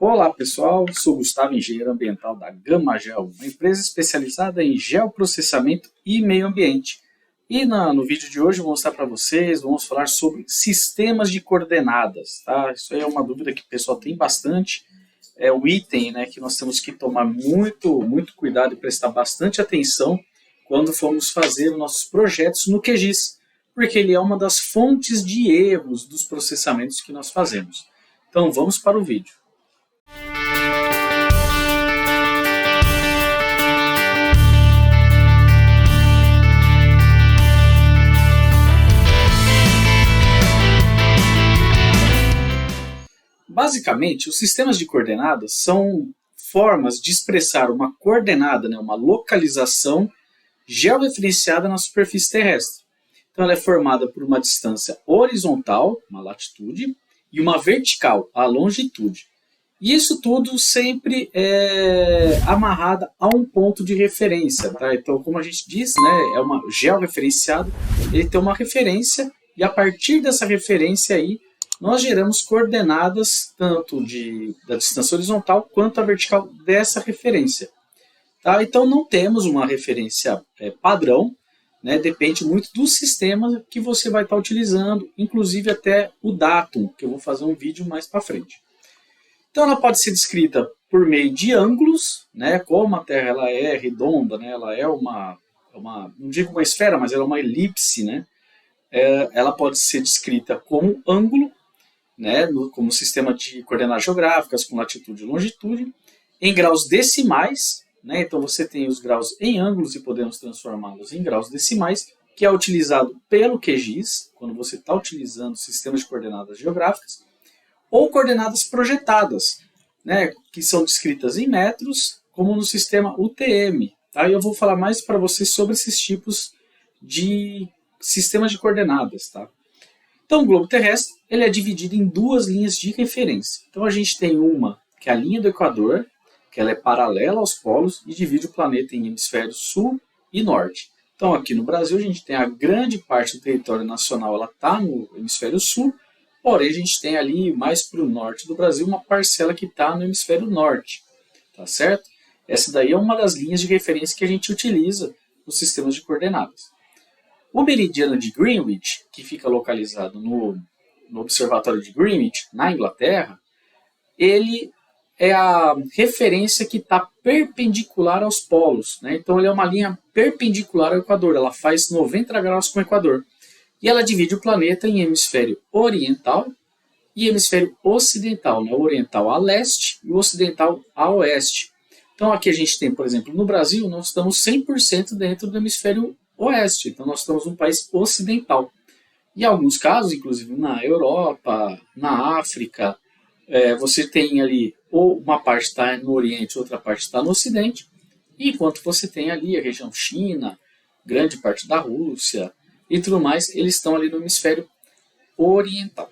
Olá pessoal, sou Gustavo, engenheiro ambiental da Gamagel, uma empresa especializada em geoprocessamento e meio ambiente. E no vídeo de hoje eu vou mostrar para vocês, vamos falar sobre sistemas de coordenadas. Tá? Isso aí é uma dúvida que o pessoal tem bastante. É o item, né, que nós temos que tomar muito cuidado e prestar bastante atenção quando formos fazer os nossos projetos no QGIS, porque ele é uma das fontes de erros dos processamentos que nós fazemos. Então vamos para o vídeo. Basicamente, os sistemas de coordenadas são formas de expressar uma coordenada, né, uma localização georreferenciada na superfície terrestre. Então, ela é formada por uma distância horizontal, uma latitude, e uma vertical, a longitude. E isso tudo sempre é amarrado a um ponto de referência. Tá? Então, como a gente disse, né, é uma georreferenciado, ele tem uma referência, e a partir dessa referência aí, nós geramos coordenadas tanto da distância horizontal quanto a vertical dessa referência. Tá? Então não temos uma referência padrão, né? Depende muito do sistema que você vai estar utilizando, inclusive até o datum, que eu vou fazer um vídeo mais para frente. Então ela pode ser descrita por meio de ângulos, né? Como a Terra ela é redonda, né? Ela é não digo uma esfera, mas ela é uma elipse, né? Ela pode ser descrita como ângulo, né, como sistema de coordenadas geográficas com latitude e longitude, em graus decimais, né, então você tem os graus em ângulos e podemos transformá-los em graus decimais, que é utilizado pelo QGIS, quando você está utilizando sistemas de coordenadas geográficas, ou coordenadas projetadas, né, que são descritas em metros, como no sistema UTM. Tá? E eu vou falar mais para vocês sobre esses tipos de sistemas de coordenadas. Tá? Então, o globo terrestre ele é dividido em duas linhas de referência. Então, a gente tem uma, que é a linha do Equador, que ela é paralela aos polos e divide o planeta em hemisfério sul e norte. Então, aqui no Brasil, a gente tem a grande parte do território nacional, ela está no hemisfério sul, porém, a gente tem ali, mais para o norte do Brasil, uma parcela que está no hemisfério norte. Tá certo? Essa daí é uma das linhas de referência que a gente utiliza nos sistemas de coordenadas. O meridiano de Greenwich, que fica localizado no Observatório de Greenwich, na Inglaterra, ele é a referência que está perpendicular aos polos. Né? Então, ele é uma linha perpendicular ao Equador. Ela faz 90 graus com o Equador. E ela divide o planeta em hemisfério oriental e hemisfério ocidental. Né? O oriental a leste e o ocidental a oeste. Então, aqui a gente tem, por exemplo, no Brasil, nós estamos 100% dentro do hemisfério oeste. Então, nós estamos num país ocidental. Em alguns casos, inclusive na Europa, na África, você tem ali ou uma parte está no Oriente, outra parte está no Ocidente, enquanto você tem ali a região China, grande parte da Rússia e tudo mais, eles estão ali no hemisfério oriental.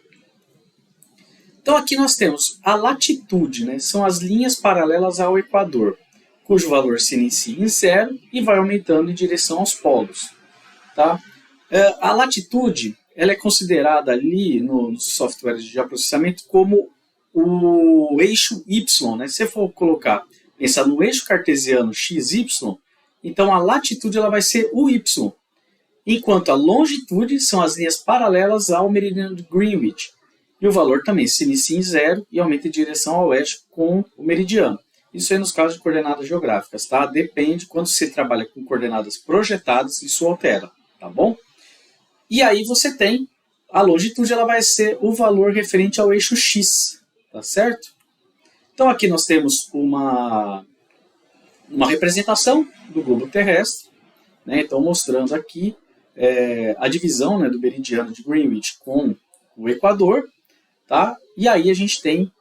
Então aqui nós temos a latitude, né? São as linhas paralelas ao Equador, cujo valor se inicia em zero e vai aumentando em direção aos polos. Tá? A latitude ela é considerada ali nos softwares de geoprocessamento como o eixo Y. Né? Se você for pensar no eixo cartesiano XY, então a latitude ela vai ser o Y, enquanto a longitude são as linhas paralelas ao meridiano de Greenwich. E o valor também se inicia em zero e aumenta em direção ao oeste com o meridiano. Isso aí nos casos de coordenadas geográficas, tá? Depende, quando você trabalha com coordenadas projetadas, isso altera, tá bom? E aí você tem, a longitude ela vai ser o valor referente ao eixo X, tá certo? Então aqui nós temos uma representação do globo terrestre, né? Então mostrando aqui a divisão, né, do meridiano de Greenwich com o Equador, tá? E aí a gente tem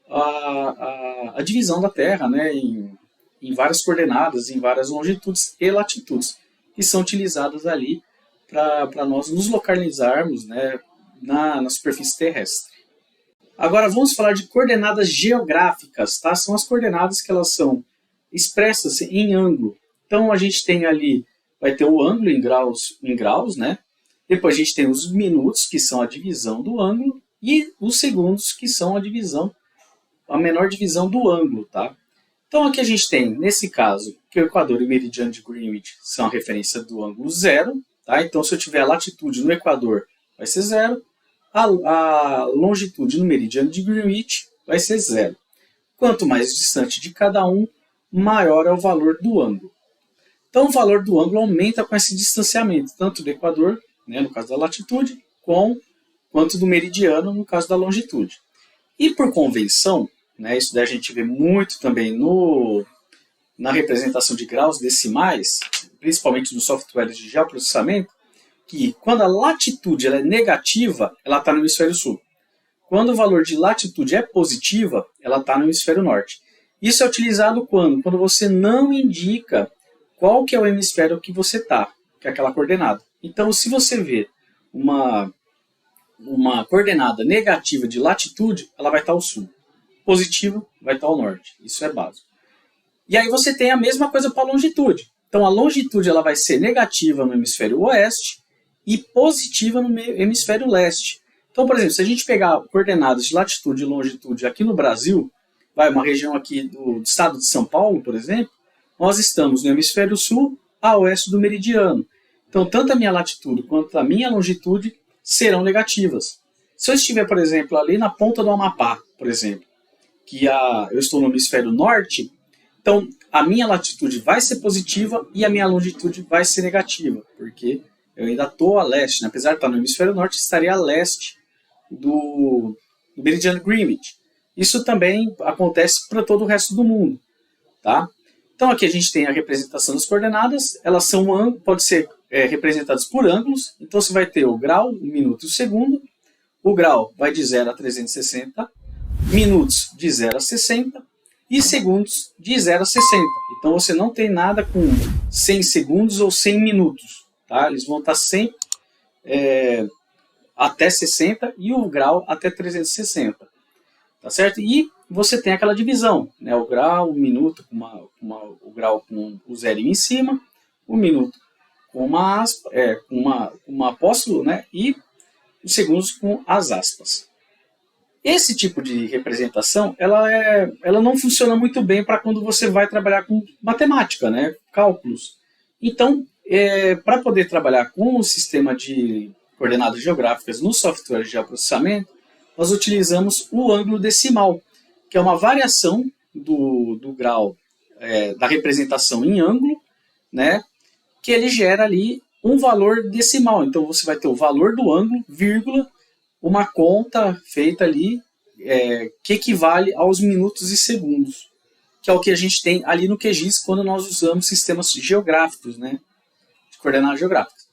a divisão da Terra, né, em várias coordenadas, em várias longitudes e latitudes, que são utilizadas ali para nós nos localizarmos, né, na superfície terrestre. Agora vamos falar de coordenadas geográficas. Tá? São as coordenadas que elas são expressas em ângulo. Então a gente tem ali, vai ter o ângulo em graus, né? Depois a gente tem os minutos, que são a divisão do ângulo, e os segundos, que são a divisão a menor divisão do ângulo, tá? Então aqui a gente tem, nesse caso, que o Equador e o meridiano de Greenwich são a referência do ângulo zero, tá? Então se eu tiver a latitude no Equador, vai ser zero, a longitude no meridiano de Greenwich vai ser zero. Quanto mais distante de cada um, maior é o valor do ângulo. Então o valor do ângulo aumenta com esse distanciamento, tanto do Equador, né, no caso da latitude, quanto do meridiano, no caso da longitude. E por convenção, né, isso daí a gente vê muito também na representação de graus decimais, principalmente nos softwares de geoprocessamento, que quando a latitude ela é negativa, ela está no hemisfério sul. Quando o valor de latitude é positiva, ela está no hemisfério norte. Isso é utilizado quando? Quando você não indica qual que é o hemisfério que você está, que é aquela coordenada. Então, se você vê uma coordenada negativa de latitude, ela vai estar ao sul. Positiva vai estar ao norte. Isso é básico. E aí você tem a mesma coisa para a longitude. Então, a longitude ela vai ser negativa no hemisfério oeste e positiva no hemisfério leste. Então, por exemplo, se a gente pegar coordenadas de latitude e longitude aqui no Brasil, uma região aqui do estado de São Paulo, por exemplo, nós estamos no hemisfério sul a oeste do meridiano. Então, tanto a minha latitude quanto a minha longitude serão negativas. Se eu estiver, por exemplo, ali na ponta do Amapá, por exemplo, que eu estou no hemisfério norte, então a minha latitude vai ser positiva e a minha longitude vai ser negativa, porque eu ainda estou a leste, né? Apesar de estar no hemisfério norte, estaria a leste do meridiano Greenwich. Isso também acontece para todo o resto do mundo, tá? Então aqui a gente tem a representação das coordenadas, elas podem ser representadas por ângulos, então você vai ter o grau, o minuto e o segundo. O grau vai de 0 a 360, minutos de 0 a 60 e segundos de 0 a 60. Então você não tem nada com 100 segundos ou 100 minutos, tá? Eles vão estar sempre até 60 e o grau até 360, tá certo? E você tem aquela divisão, né? O grau, o minuto, o grau com o zero em cima, o minuto com uma apóstrofo, né? E os segundos com as aspas. Esse tipo de representação, ela não funciona muito bem para quando você vai trabalhar com matemática, né? Cálculos. Então, para poder trabalhar com o sistema de coordenadas geográficas no software de geoprocessamento, nós utilizamos o ângulo decimal, que é uma variação do grau da representação em ângulo, né? Que ele gera ali um valor decimal. Então você vai ter o valor do ângulo, vírgula, uma conta feita ali que equivale aos minutos e segundos, que é o que a gente tem ali no QGIS quando nós usamos sistemas geográficos, né, de coordenadas geográficas.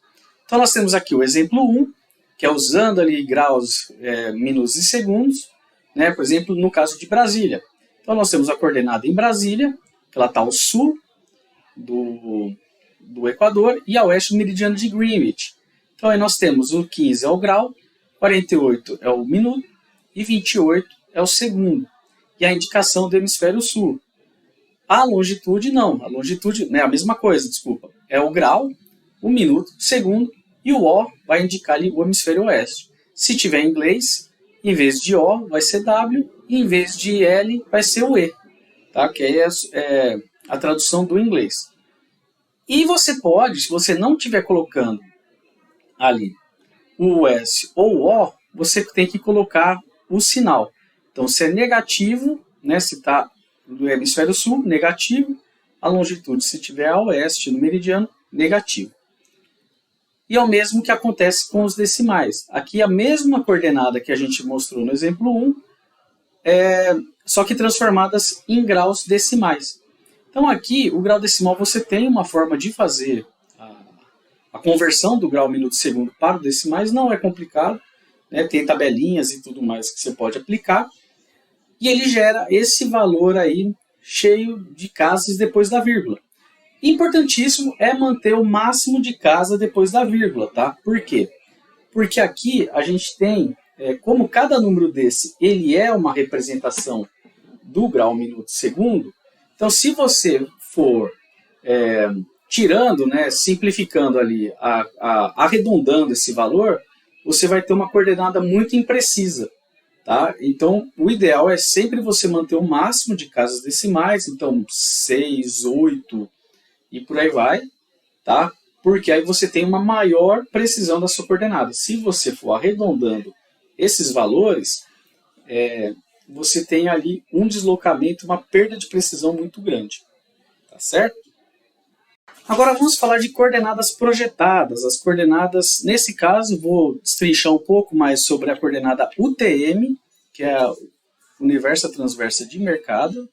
Então nós temos aqui o exemplo 1, que é usando ali graus, minutos e segundos, né, por exemplo, no caso de Brasília. Então nós temos a coordenada em Brasília, que ela está ao sul do Equador e a oeste do meridiano de Greenwich. Então aí nós temos o 15 é o grau, 48 é o minuto e 28 é o segundo. E a indicação do hemisfério sul. A longitude não, a longitude é a mesma coisa, desculpa. É o grau, o minuto, o segundo e o O vai indicar ali o hemisfério oeste. Se tiver em inglês, em vez de O vai ser W e em vez de L vai ser o E, tá? Que aí é a tradução do inglês. E você pode, se você não estiver colocando ali o S ou o O, você tem que colocar o sinal. Então, se é negativo, né, se está no hemisfério sul, negativo. A longitude, se estiver a oeste, no meridiano, negativo. E é o mesmo que acontece com os decimais. Aqui a mesma coordenada que a gente mostrou no exemplo 1, só que transformadas em graus decimais. Então aqui, o grau decimal, você tem uma forma de fazer a conversão do grau minuto segundo para os decimais, não é complicado, né? Tem tabelinhas e tudo mais que você pode aplicar, e ele gera esse valor aí cheio de casas depois da vírgula. Importantíssimo é manter o máximo de casa depois da vírgula, tá? Por quê? Porque aqui a gente tem, como cada número desse ele é uma representação do grau minuto segundo, então se você for tirando, né, simplificando ali, arredondando esse valor, você vai ter uma coordenada muito imprecisa, tá? Então, o ideal é sempre você manter o máximo de casas decimais, então 6, 8 e por aí vai, tá? Porque aí você tem uma maior precisão da sua coordenada. Se você for arredondando esses valores, você tem ali um deslocamento, uma perda de precisão muito grande, tá certo? Agora vamos falar de coordenadas projetadas. As coordenadas, nesse caso, vou destrinchar um pouco mais sobre a coordenada UTM, que é a Universa Transversa de Mercator,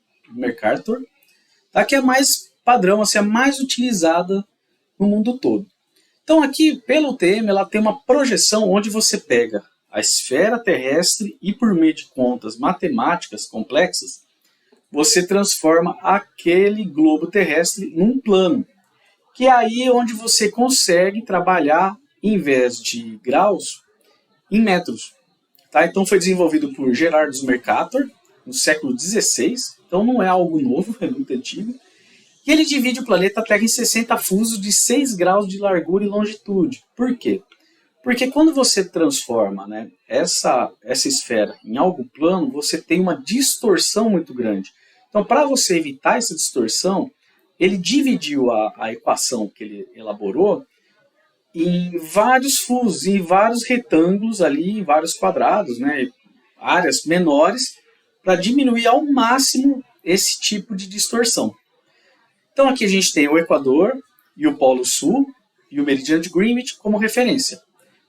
tá? Que é mais padrão, assim, a mais utilizada no mundo todo. Então aqui, pela UTM, ela tem uma projeção onde você pega a esfera terrestre e, por meio de contas matemáticas complexas, você transforma aquele globo terrestre num plano, que é aí onde você consegue trabalhar, em vez de graus, em metros. Tá? Então foi desenvolvido por Gerardus Mercator, no século XVI, então não é algo novo, é muito antigo. E ele divide o planeta Terra em 60 fusos de 6 graus de largura e longitude. Por quê? Porque quando você transforma, né, essa esfera em algo plano, você tem uma distorção muito grande. Então, para você evitar essa distorção, ele dividiu a equação que ele elaborou em vários fusos, em vários retângulos ali, em vários quadrados, né, áreas menores, para diminuir ao máximo esse tipo de distorção. Então aqui a gente tem o Equador e o Polo Sul e o meridiano de Greenwich como referência,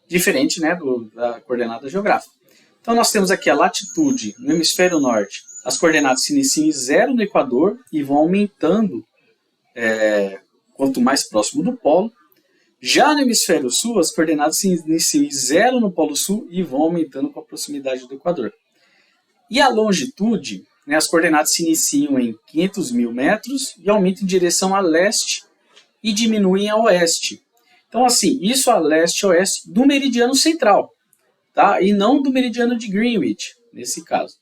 diferente, né, da coordenada geográfica. Então nós temos aqui a latitude no hemisfério norte. As coordenadas se iniciam em 0 no Equador e vão aumentando quanto mais próximo do polo. Já no hemisfério sul, as coordenadas se iniciam em 0 no Polo Sul e vão aumentando com a proximidade do Equador. E a longitude, né, as coordenadas se iniciam em 500 mil metros e aumentam em direção a leste e diminuem a oeste. Então, assim, isso a leste e oeste do meridiano central, tá? E não do meridiano de Greenwich, nesse caso.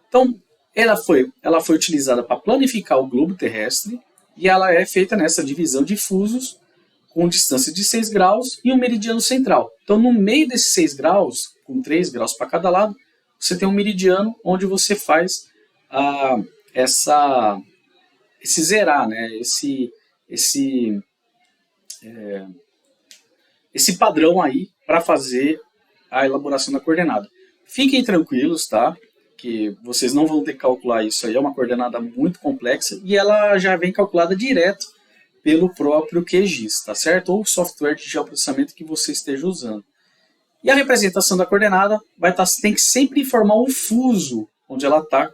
Então, ela foi utilizada para planificar o globo terrestre e ela é feita nessa divisão de fusos com distância de 6 graus e um meridiano central. Então, no meio desses 6 graus, com 3 graus para cada lado, você tem um meridiano onde você faz esse zerar, né? Esse padrão aí para fazer a elaboração da coordenada. Fiquem tranquilos, tá? Que vocês não vão ter que calcular isso aí, é uma coordenada muito complexa e ela já vem calculada direto pelo próprio QGIS, tá certo? Ou software de geoprocessamento que você esteja usando. E a representação da coordenada tem que sempre informar o fuso onde ela está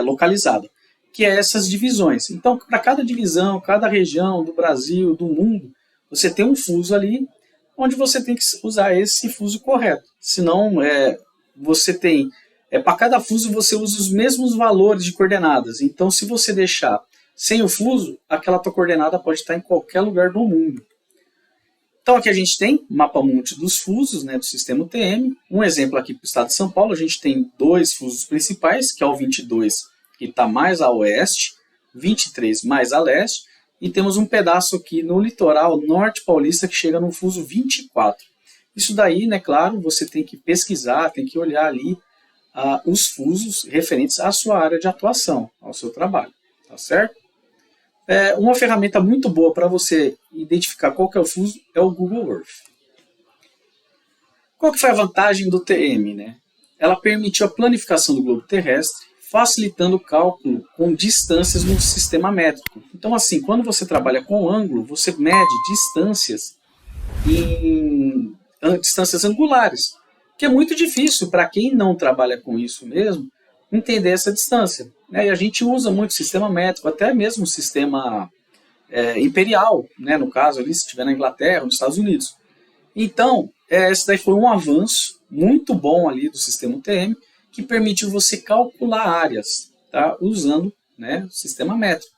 localizada, que é essas divisões. Então, para cada divisão, cada região do Brasil, do mundo, você tem um fuso ali onde você tem que usar esse fuso correto. Senão, você tem... para cada fuso você usa os mesmos valores de coordenadas. Então, se você deixar sem o fuso, aquela tua coordenada pode estar em qualquer lugar do mundo. Então aqui a gente tem mapa-mundi dos fusos, né, do sistema UTM. Um exemplo aqui para o estado de São Paulo, a gente tem 2 fusos principais, que é o 22, que está mais a oeste, 23 mais a leste, e temos um pedaço aqui no litoral norte paulista que chega no fuso 24. Isso daí, né, claro, você tem que pesquisar, tem que olhar ali os fusos referentes à sua área de atuação, ao seu trabalho, tá certo? Uma ferramenta muito boa para você identificar qual que é o fuso é o Google Earth. Qual que foi a vantagem do TM, né? Ela permitiu a planificação do globo terrestre, facilitando o cálculo com distâncias no sistema métrico. Então, assim, quando você trabalha com ângulo, você mede distâncias em distâncias angulares, que é muito difícil para quem não trabalha com isso mesmo entender essa distância. E a gente usa muito o sistema métrico, até mesmo o sistema imperial, né, no caso ali, se estiver na Inglaterra, nos Estados Unidos. Então, esse daí foi um avanço muito bom ali do sistema UTM, que permitiu você calcular áreas, tá, usando, né, o sistema métrico.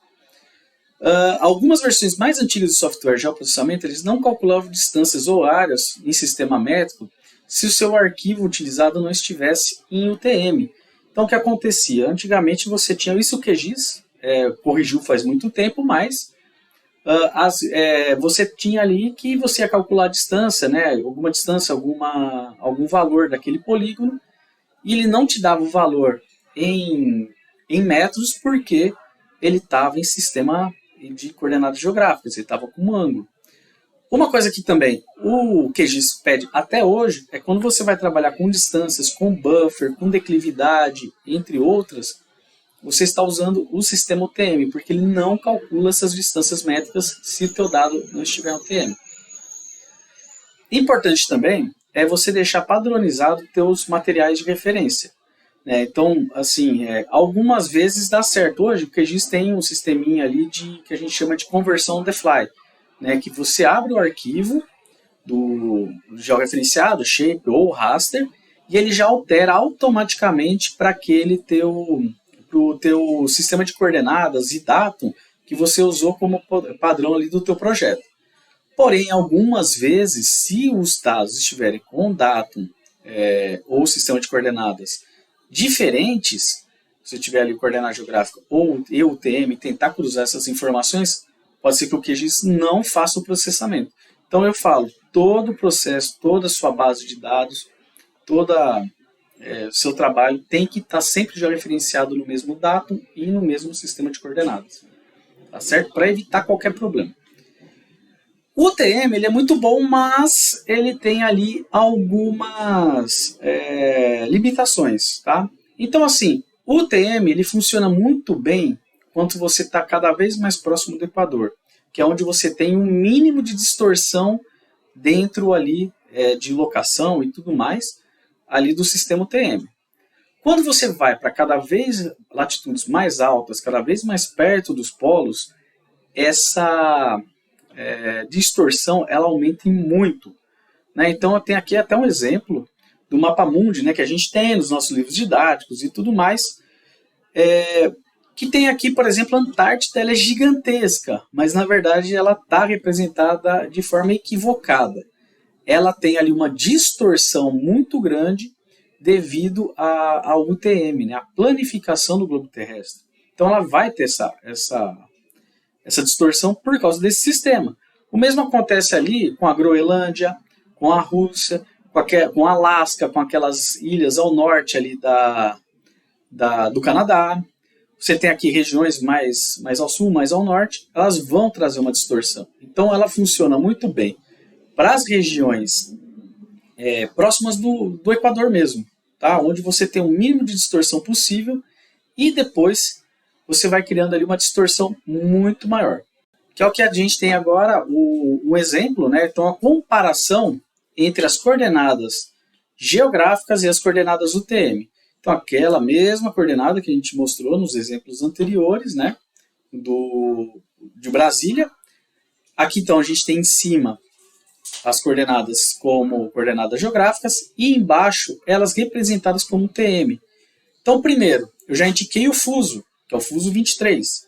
Algumas versões mais antigas do software de geoprocessamento, eles não calculavam distâncias ou áreas em sistema métrico se o seu arquivo utilizado não estivesse em UTM. Então, o que acontecia? Antigamente você tinha isso, o QGIS corrigiu faz muito tempo, mas você tinha ali que você ia calcular a distância, né? Alguma distância, algum valor daquele polígono, e ele não te dava o valor em metros porque ele estava em sistema de coordenadas geográficas, ele estava com um ângulo. Uma coisa que também o QGIS pede até hoje é quando você vai trabalhar com distâncias, com buffer, com declividade, entre outras, você está usando o sistema UTM, porque ele não calcula essas distâncias métricas se o teu dado não estiver no UTM. Importante também é você deixar padronizado teus materiais de referência. Né? Então, assim, algumas vezes dá certo. Hoje o QGIS tem um sisteminha ali que a gente chama de conversão on the fly, né? Que você abre o arquivo do georreferenciado, shape ou raster, e ele já altera automaticamente para aquele pro teu sistema de coordenadas e datum que você usou como padrão ali do teu projeto. Porém, algumas vezes, se os dados estiverem com datum ou sistema de coordenadas diferentes, se tiver ali coordenada geográfica ou EUTM, tentar cruzar essas informações, pode ser que o QGIS não faça o processamento. Então eu falo, todo o processo, toda a sua base de dados, todo o seu trabalho tem que estar sempre já referenciado no mesmo datum e no mesmo sistema de coordenadas. Tá certo? Para evitar qualquer problema. O UTM ele é muito bom, mas ele tem ali algumas limitações. Tá? Então assim, o UTM ele funciona muito bem quando você está cada vez mais próximo do Equador, que é onde você tem um mínimo de distorção dentro ali de locação e tudo mais, ali do sistema UTM. Quando você vai para cada vez latitudes mais altas, cada vez mais perto dos polos, essa distorção ela aumenta muito. Né? Então eu tenho aqui até um exemplo do MapaMundi, né, que a gente tem nos nossos livros didáticos e tudo mais, que tem aqui, por exemplo, a Antártida, ela é gigantesca, mas na verdade ela está representada de forma equivocada. Ela tem ali uma distorção muito grande devido ao UTM, né, a planificação do globo terrestre. Então ela vai ter essa distorção por causa desse sistema. O mesmo acontece ali com a Groenlândia, com a Rússia, com a Alasca, com aquelas ilhas ao norte ali do Canadá. Você tem aqui regiões mais ao sul, mais ao norte, elas vão trazer uma distorção. Então ela funciona muito bem para as regiões próximas do Equador mesmo, tá? Onde você tem o mínimo de distorção possível e depois você vai criando ali uma distorção muito maior. Que é o que a gente tem agora, um exemplo, né? Então a comparação entre as coordenadas geográficas e as coordenadas UTM. Então aquela mesma coordenada que a gente mostrou nos exemplos anteriores, né? De Brasília. Aqui então a gente tem em cima as coordenadas como coordenadas geográficas e embaixo elas representadas como UTM. Então primeiro, eu já indiquei o fuso, que é o fuso 23.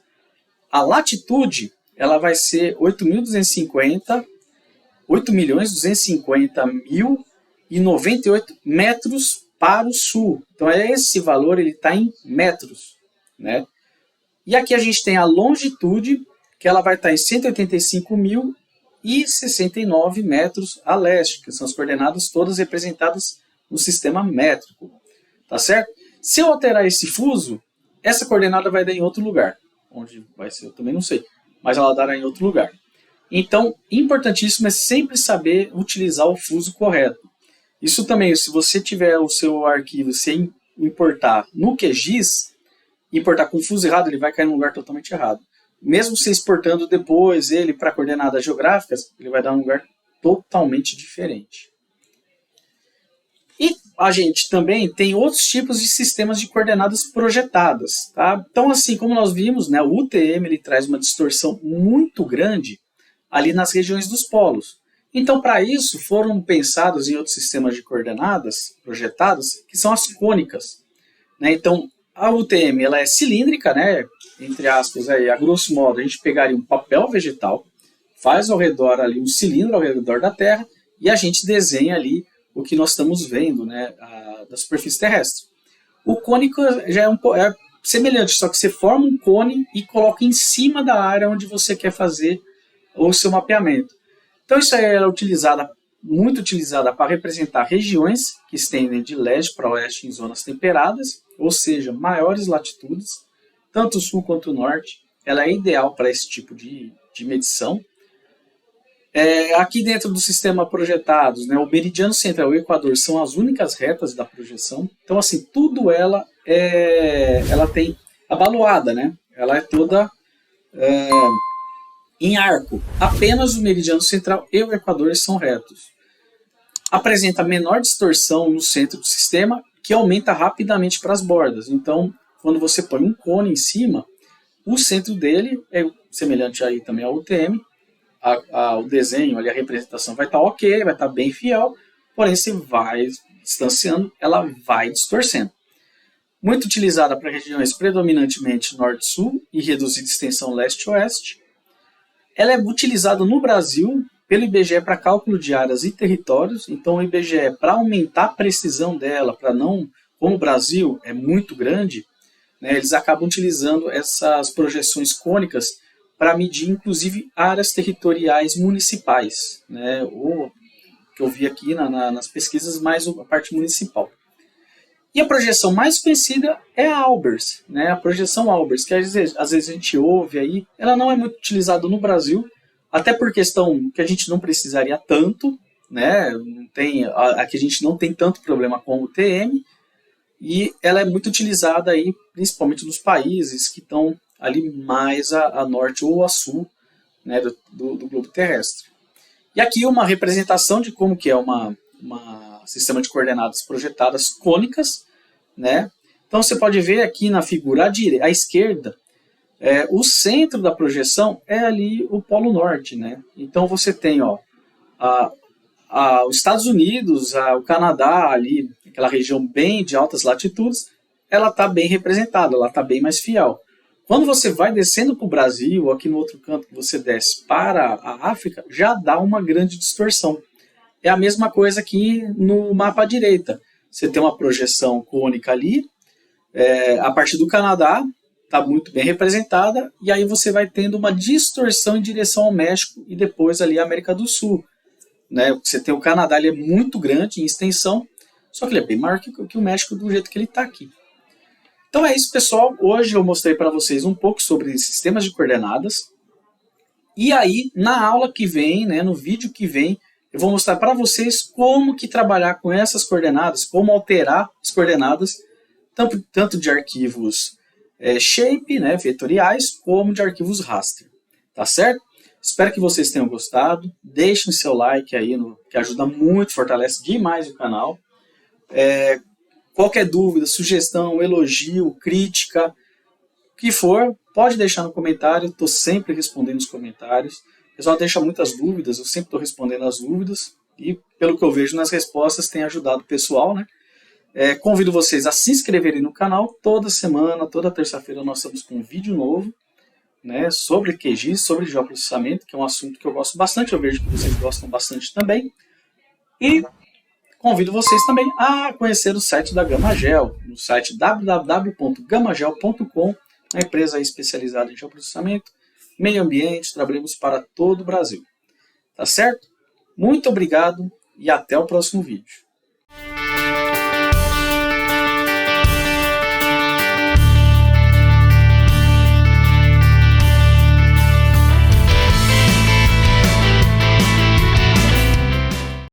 A latitude ela vai ser 8.250.098 metros para o sul. Então esse valor ele está em metros. Né? E aqui a gente tem a longitude, que ela vai estar em 185.069 metros a leste, que são as coordenadas todas representadas no sistema métrico. Tá certo? Se eu alterar esse fuso, essa coordenada vai dar em outro lugar. Onde vai ser, eu também não sei. Mas ela dará em outro lugar. Então, importantíssimo é sempre saber utilizar o fuso correto. Isso também, se você tiver o seu arquivo sem importar no QGIS, importar com o fuso errado, ele vai cair num lugar totalmente errado. Mesmo você exportando depois ele para coordenadas geográficas, ele vai dar um lugar totalmente diferente. E a gente também tem outros tipos de sistemas de coordenadas projetadas. Tá? Então, assim como nós vimos, né, o UTM ele traz uma distorção muito grande ali nas regiões dos polos. Então, para isso, foram pensados em outros sistemas de coordenadas projetadas, que são as cônicas. Né? Então, a UTM ela é cilíndrica, né? Entre aspas, a grosso modo, a gente pegaria um papel vegetal, faz ao redor ali um cilindro ao redor da Terra e a gente desenha ali o que nós estamos vendo, né, da superfície terrestre. O cônico já é semelhante, só que você forma um cone e coloca em cima da área onde você quer fazer o seu mapeamento. Então isso aí é utilizado muito utilizada para representar regiões que estendem de leste para oeste em zonas temperadas, ou seja, maiores latitudes, tanto o sul quanto o norte. Ela é ideal para esse tipo de medição. Aqui dentro do sistema projetados, né, o meridiano central e o equador são as únicas retas da projeção. Então, assim, tudo ela tem a baloada, né? Ela é toda em arco. Apenas o meridiano central e o equador são retos. Apresenta menor distorção no centro do sistema, que aumenta rapidamente para as bordas. Então, quando você põe um cone em cima, o centro dele é semelhante aí também ao UTM. O desenho, ali, a representação vai estar ok, vai estar bem fiel, porém, se vai distanciando, ela vai distorcendo. Muito utilizada para regiões predominantemente norte-sul e reduzida extensão leste-oeste. Ela é utilizada no Brasil pelo IBGE para cálculo de áreas e territórios. Então, o IBGE, para aumentar a precisão dela, para não, como o Brasil é muito grande, né, eles acabam utilizando essas projeções cônicas para medir, inclusive, áreas territoriais municipais, né, ou que eu vi aqui nas pesquisas, mais a parte municipal. E a projeção mais conhecida é a Albers, né, a projeção Albers, que às vezes a gente ouve aí, ela não é muito utilizada no Brasil, até por questão que a gente não precisaria tanto, né, aqui a gente não tem tanto problema com o TM, e ela é muito utilizada aí, principalmente nos países que estão ali mais a norte ou a sul, né, do globo terrestre. E aqui uma representação de como que é uma sistema de coordenadas projetadas cônicas, né? Então você pode ver aqui na figura à esquerda, o centro da projeção é ali o Polo Norte, né? Então você tem os Estados Unidos, o Canadá, ali, aquela região bem de altas latitudes, ela está bem representada, ela está bem mais fiel. Quando você vai descendo para o Brasil, aqui no outro canto que você desce para a África, já dá uma grande distorção. É a mesma coisa aqui no mapa à direita. Você tem uma projeção cônica ali, a partir do Canadá, está muito bem representada, e aí você vai tendo uma distorção em direção ao México e depois ali a América do Sul. Né? Você tem o Canadá, ele é muito grande em extensão, só que ele é bem maior que o México do jeito que ele está aqui. Então é isso, pessoal. Hoje eu mostrei para vocês um pouco sobre sistemas de coordenadas. E aí, na aula que vem, né, no vídeo que vem, eu vou mostrar para vocês como que trabalhar com essas coordenadas, como alterar as coordenadas, tanto de arquivos shape, né, vetoriais, como de arquivos raster. Tá certo? Espero que vocês tenham gostado. Deixem seu like aí, que ajuda muito, fortalece demais o canal. Qualquer dúvida, sugestão, elogio, crítica, o que for, pode deixar no comentário. Estou sempre respondendo os comentários. O pessoal deixa muitas dúvidas, eu sempre estou respondendo as dúvidas. E pelo que eu vejo nas respostas, tem ajudado o pessoal, né? Convido vocês a se inscreverem no canal. Toda semana, toda terça-feira, nós estamos com um vídeo novo, né, sobre QGIS, sobre geoprocessamento, que é um assunto que eu gosto bastante. Eu vejo que vocês gostam bastante também. E convido vocês também a conhecer o site da GamaGeo, no site www.gamageo.com, uma empresa especializada em geoprocessamento, meio ambiente, trabalhamos para todo o Brasil. Tá certo? Muito obrigado e até o próximo vídeo.